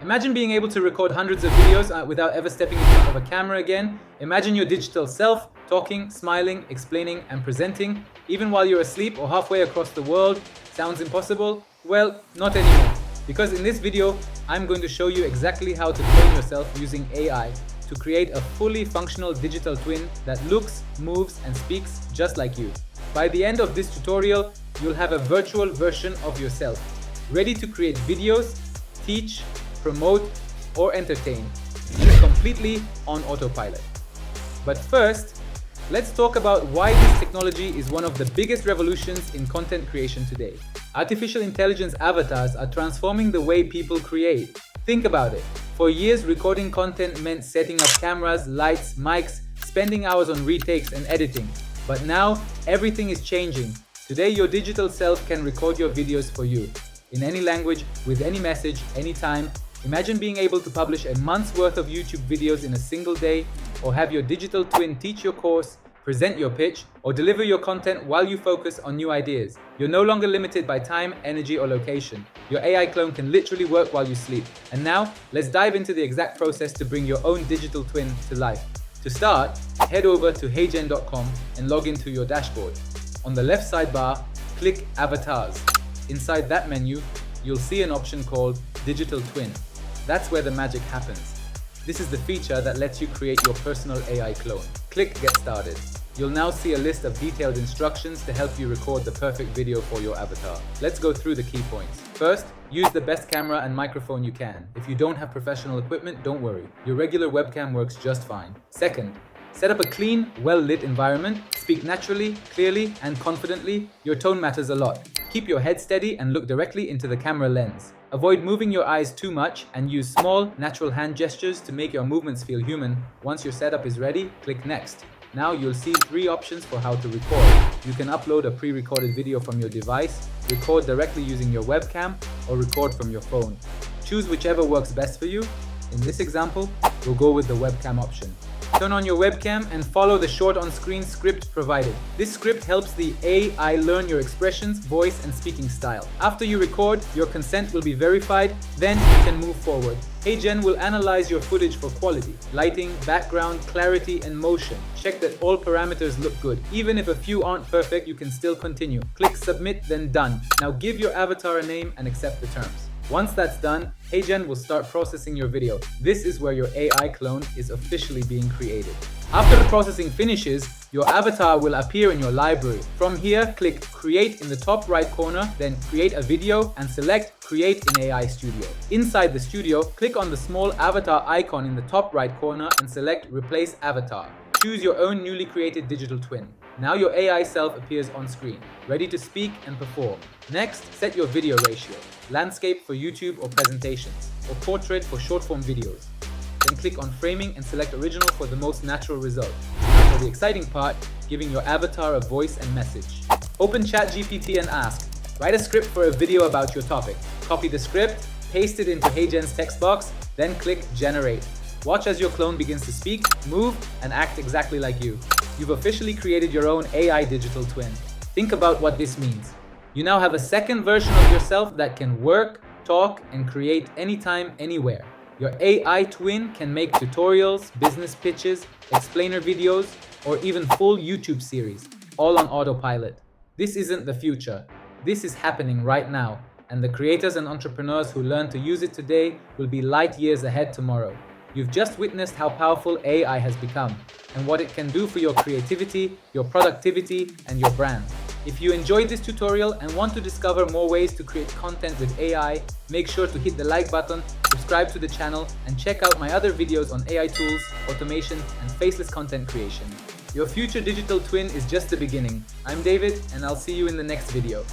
Imagine being able to record hundreds of videos without ever stepping in front of a camera again. Imagine your digital self talking, smiling, explaining, and presenting, even while you're asleep or halfway across the world. Sounds impossible? Well, not anymore. Because in this video, I'm going to show you exactly how to clone yourself using AI to create a fully functional digital twin that looks, moves, and speaks just like you. By the end of this tutorial, you'll have a virtual version of yourself, ready to create videos, teach, promote, or entertain, completely on autopilot. But first, let's talk about why this technology is one of the biggest revolutions in content creation today. Artificial intelligence avatars are transforming the way people create. Think about it. For years, recording content meant setting up cameras, lights, mics, spending hours on retakes and editing. But now, everything is changing. Today, your digital self can record your videos for you, in any language, with any message, anytime. Imagine being able to publish a month's worth of YouTube videos in a single day, or have your digital twin teach your course, present your pitch, or deliver your content while you focus on new ideas. You're no longer limited by time, energy, or location. Your AI clone can literally work while you sleep. And now, let's dive into the exact process to bring your own digital twin to life. To start, head over to HeyGen.com and log into your dashboard. On the left sidebar, click Avatars. Inside that menu, you'll see an option called Digital Twin. That's where the magic happens. This is the feature that lets you create your personal AI clone. Click Get Started. You'll now see a list of detailed instructions to help you record the perfect video for your avatar. Let's go through the key points. First, use the best camera and microphone you can. If you don't have professional equipment, don't worry. Your regular webcam works just fine. Second, set up a clean, well-lit environment. Speak naturally, clearly, and confidently. Your tone matters a lot. Keep your head steady and look directly into the camera lens. Avoid moving your eyes too much and use small, natural hand gestures to make your movements feel human. Once your setup is ready, click Next. Now you'll see 3 options for how to record. You can upload a pre-recorded video from your device, record directly using your webcam, or record from your phone. Choose whichever works best for you. In this example, we'll go with the webcam option. Turn on your webcam and follow the short on-screen script provided. This script helps the AI learn your expressions, voice, and speaking style. After you record, your consent will be verified, then you can move forward. HeyGen will analyze your footage for quality, lighting, background, clarity, and motion. Check that all parameters look good. Even if a few aren't perfect, you can still continue. Click Submit, then Done. Now give your avatar a name and accept the terms. Once that's done, HeyGen will start processing your video. This is where your AI clone is officially being created. After the processing finishes, your avatar will appear in your library. From here, click Create in the top right corner, then Create a Video and select Create in AI Studio. Inside the studio, click on the small avatar icon in the top right corner and select Replace Avatar. Choose your own newly created digital twin. Now your AI self appears on screen, ready to speak and perform. Next, set your video ratio, landscape for YouTube or presentations, or portrait for short-form videos. Then click on Framing and select Original for the most natural result. Now for the exciting part, giving your avatar a voice and message. Open ChatGPT and ask, write a script for a video about your topic. Copy the script, paste it into HeyGen's text box, then click Generate. Watch as your clone begins to speak, move, and act exactly like you. You've officially created your own AI digital twin. Think about what this means. You now have a second version of yourself that can work, talk, and create anytime, anywhere. Your AI twin can make tutorials, business pitches, explainer videos, or even full YouTube series, all on autopilot. This isn't the future. This is happening right now, and the creators and entrepreneurs who learn to use it today will be light years ahead tomorrow. You've just witnessed how powerful AI has become and what it can do for your creativity, your productivity, and your brand. If you enjoyed this tutorial and want to discover more ways to create content with AI, make sure to hit the like button, subscribe to the channel, and check out my other videos on AI tools, automation, and faceless content creation. Your future digital twin is just the beginning. I'm David, and I'll see you in the next video.